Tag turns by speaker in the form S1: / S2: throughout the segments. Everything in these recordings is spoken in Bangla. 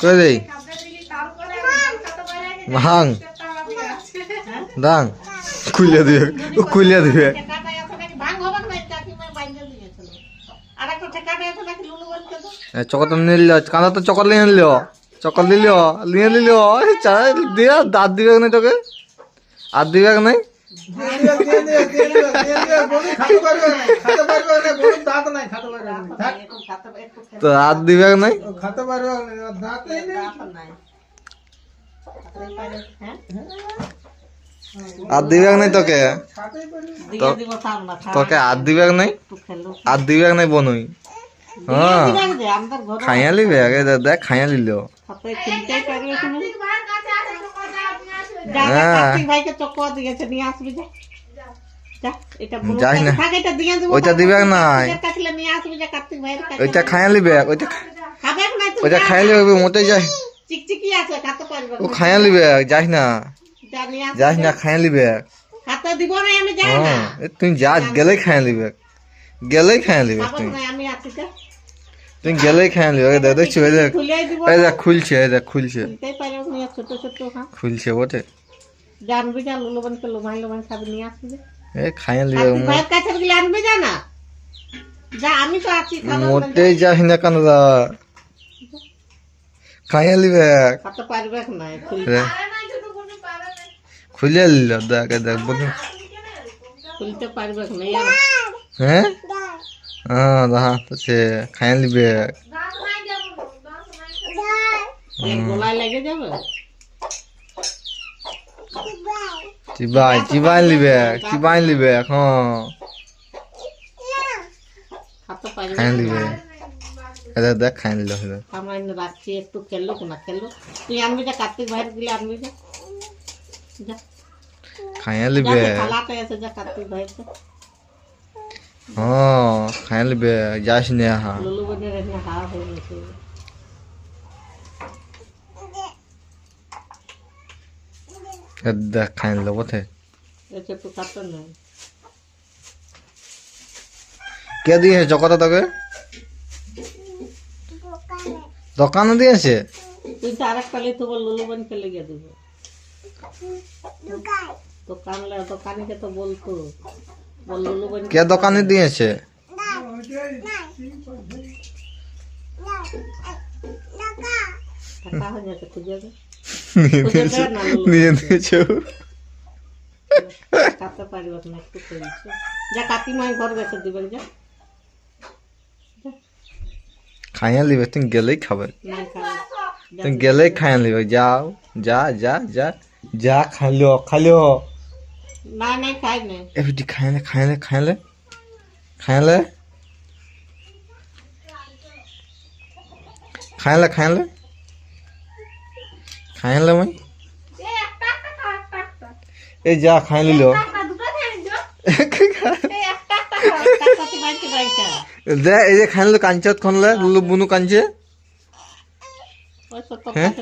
S1: কই রে ভাঙ দাং খুলে দিবে ও খুলে দিবে চকত নিল কাঁদা তো চকত নিয়ে নিল চকত দিল নিয়ে নিল দিয়া দাঁত দিবে না তোকে আর দিবে নাই তো আর দিবে নাই আর দিবে নাই তোকে তোকে আর দিবে নাই আর দিবে নাই বনুই হ্যাঁ খাইয়া লিবে আগে দেখ খাইয়া লিল যাই না ওইটা দিবে নাই ওইটা খাইয়া লিবে ওইটা খাইয়া লিবে মোটে যাই ও খাইয়া লিবে যাই না যাস না খাইয়া লিবে তুই যা গেলেই খাইয়া লিবে গেলেই খাইয়া লিবে তুই গেলেই খাইয়া লিবে দেখছি ওই দেখ এই দেখ খুলছে এই দেখ খুলছে খুলছে বটে
S2: জানবি যা লুলুবানকে লোমাই লোমাই খাবি নিয়ে আসবি
S1: এ খাইয়া লিবে
S2: ভাইয়ের কাছে গেলে আনবি যা না যা আমি তো আছি
S1: মোটে যাস না কেন দা খাইয়া লিবে
S2: কত পারবে না
S1: খুলে লিল দেখ দেখ বলুন
S2: খুলতে পারবে না
S1: হ্যাঁ হ্যাঁ দেখা তো সে খাইয়া লিবে
S2: গলায় লেগে যাবে
S1: চিবাই চিবাই লিবে চিবাই লিবে হ্যাঁ খাইয়া লিবে দেখ খাইয়া লিল
S2: আমার রাখছি একটু খেললো না খেললো তুই আনবি যা কার্তিক ভাইয়ের গেলে আনবি যা
S1: খাইয়া লিবে
S2: খালাতে আছে যা কার্তিক ভাইয়ের
S1: হ্যাঁ খাইয়া লিবে যাস না হ্যাঁ
S2: লুলু বনের এনে হাওয়া হয়ে গেছে
S1: দেখ খাইয়া লিল বটে
S2: এটা তো কাটতে নাই
S1: কে দিয়েছে চকটা তোকে দোকানে দিয়েছে
S2: তুই তো আরেক পালি তো বল লুলু বনকে লেগে দেবো দোকানে তো বলতো বল লুলু বন
S1: কে দোকানে দিয়েছে
S2: টাকা হয়ে যাচ্ছে খুঁজে দে
S1: নিয়ে নিয়েছো
S2: কাটতে পারবে না একটু করেছে যা কাকিমায় ঘর গেছে দিবেন যা
S1: খাইয়া লিবে তুই গেলেই খাবে
S2: না
S1: তুই গেলেই খাইয়া লিবে যাও যা যা যা যা খাইলো খাইলো
S2: না না খাই না
S1: এবিটি খাইলে খাইলে খাইলে খাইলে খাইলে খাইলে খাইলে মই এই যা খাই লিল দে এই যে খাইলে কাঞ্চত খনলে লুলু বুনু কাঞ্চে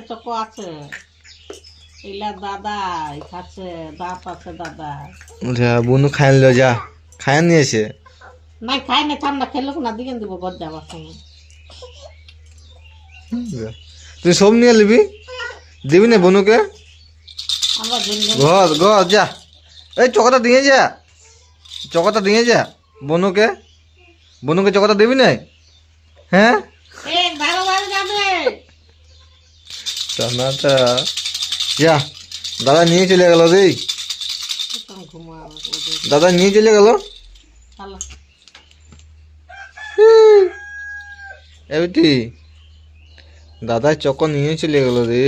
S2: চকো আছে ইলা দাদা খাচ্ছে দাঁত আছে দাদা
S1: যা বুনু খাই লিল যা খাই নিয়েছে
S2: নাই খাই না ঠান্ডা খেলো না দিকে দিব বদ যাবার সময়
S1: তুই সব নিয়ে লিবি দিবি না বনুকে
S2: আমরা
S1: ঘর ঘর যা এই চকটা দিয়ে যা চকটা দিয়ে যা বনুকে বনুকে চকটা দিবি না হ্যাঁ টানাটা যা দাদা নিয়ে চলে গেল রে দাদা নিয়ে চলে গেল এবিটি দাদা চক নিয়ে চলে গেল রে